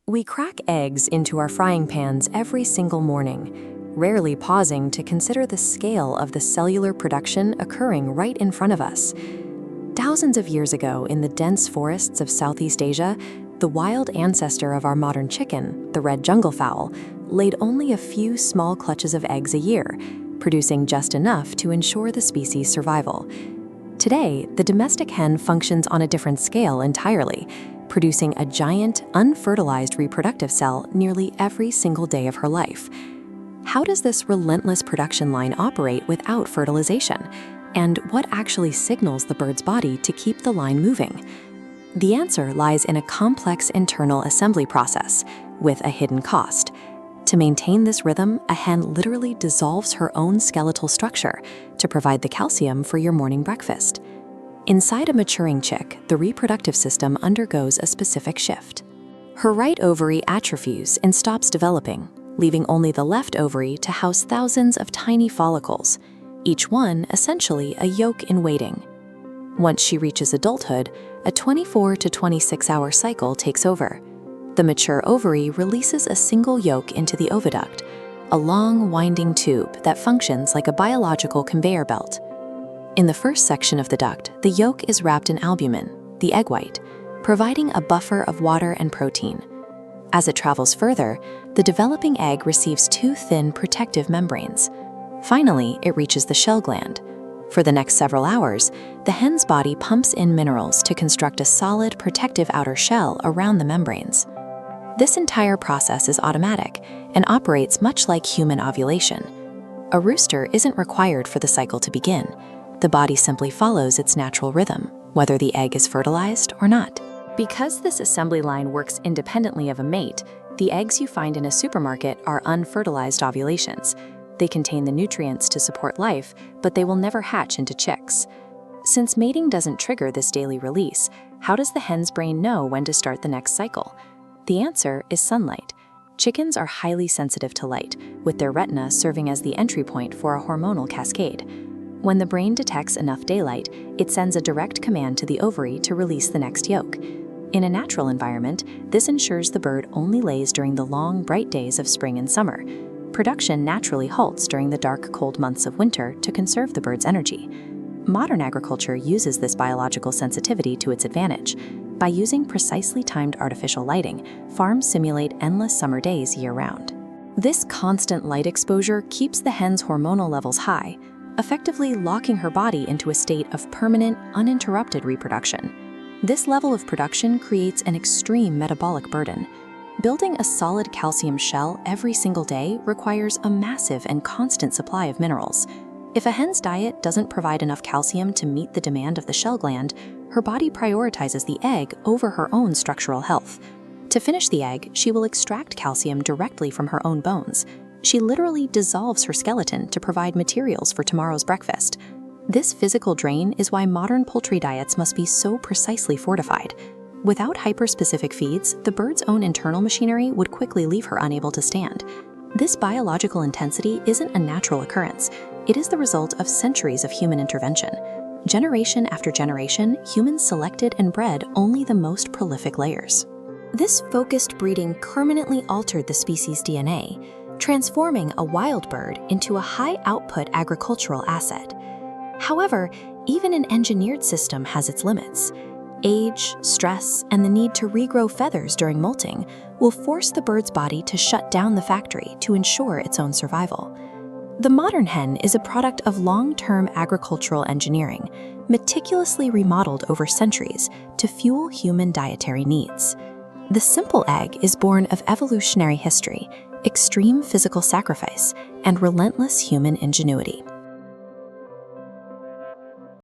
We crack eggs into our frying pans every single morning, rarely pausing to consider the scale of the cellular production occurring right in front of us. Thousands of years ago, in the dense forests of Southeast Asia, the wild ancestor of our modern chicken, the red jungle fowl, laid only a few small clutches of eggs a year, producing just enough to ensure the species' survival. Today, the domestic hen functions on a different scale entirely, producing a giant, unfertilized reproductive cell nearly every single day of her life. How does this relentless production line operate without fertilization? And what actually signals the bird's body to keep the line moving? The answer lies in a complex internal assembly process with a hidden cost. To maintain this rhythm, a hen literally dissolves her own skeletal structure to provide the calcium for your morning breakfast. Inside a maturing chick, the reproductive system undergoes a specific shift. Her right ovary atrophies and stops developing, leaving only the left ovary to house thousands of tiny follicles, each one essentially a yolk in waiting. Once she reaches adulthood, a 24 to 26-hour cycle takes over. The mature ovary releases a single yolk into the oviduct, a long, winding tube that functions like a biological conveyor belt. In the first section of the duct, the yolk is wrapped in albumin, the egg white, providing a buffer of water and protein. As it travels further, the developing egg receives two thin protective membranes. Finally, it reaches the shell gland. For the next several hours, the hen's body pumps in minerals to construct a solid, protective outer shell around the membranes. This entire process is automatic and operates much like human ovulation. A rooster isn't required for the cycle to begin. The body simply follows its natural rhythm, whether the egg is fertilized or not. Because this assembly line works independently of a mate, the eggs you find in a supermarket are unfertilized ovulations. They contain the nutrients to support life, but they will never hatch into chicks. Since mating doesn't trigger this daily release, how does the hen's brain know when to start the next cycle? The answer is sunlight. Chickens are highly sensitive to light, with their retina serving as the entry point for a hormonal cascade. When the brain detects enough daylight, it sends a direct command to the ovary to release the next yolk. In a natural environment, this ensures the bird only lays during the long, bright days of spring and summer. Production naturally halts during the dark, cold months of winter to conserve the bird's energy. Modern agriculture uses this biological sensitivity to its advantage. By using precisely timed artificial lighting, farms simulate endless summer days year-round. This constant light exposure keeps the hen's hormonal levels high, effectively locking her body into a state of permanent, uninterrupted reproduction. This level of production creates an extreme metabolic burden. Building a solid calcium shell every single day requires a massive and constant supply of minerals. If a hen's diet doesn't provide enough calcium to meet the demand of the shell gland, her body prioritizes the egg over her own structural health. To finish the egg, she will extract calcium directly from her own bones. She literally dissolves her skeleton to provide materials for tomorrow's breakfast. This physical drain is why modern poultry diets must be so precisely fortified. Without hyper-specific feeds, the bird's own internal machinery would quickly leave her unable to stand. This biological intensity isn't a natural occurrence. It is the result of centuries of human intervention. Generation after generation, humans selected and bred only the most prolific layers. This focused breeding permanently altered the species' DNA, transforming a wild bird into a high-output agricultural asset. However, even an engineered system has its limits. Age, stress, and the need to regrow feathers during molting will force the bird's body to shut down the factory to ensure its own survival. The modern hen is a product of long-term agricultural engineering, meticulously remodeled over centuries to fuel human dietary needs. The simple egg is born of evolutionary history, extreme physical sacrifice, and relentless human ingenuity.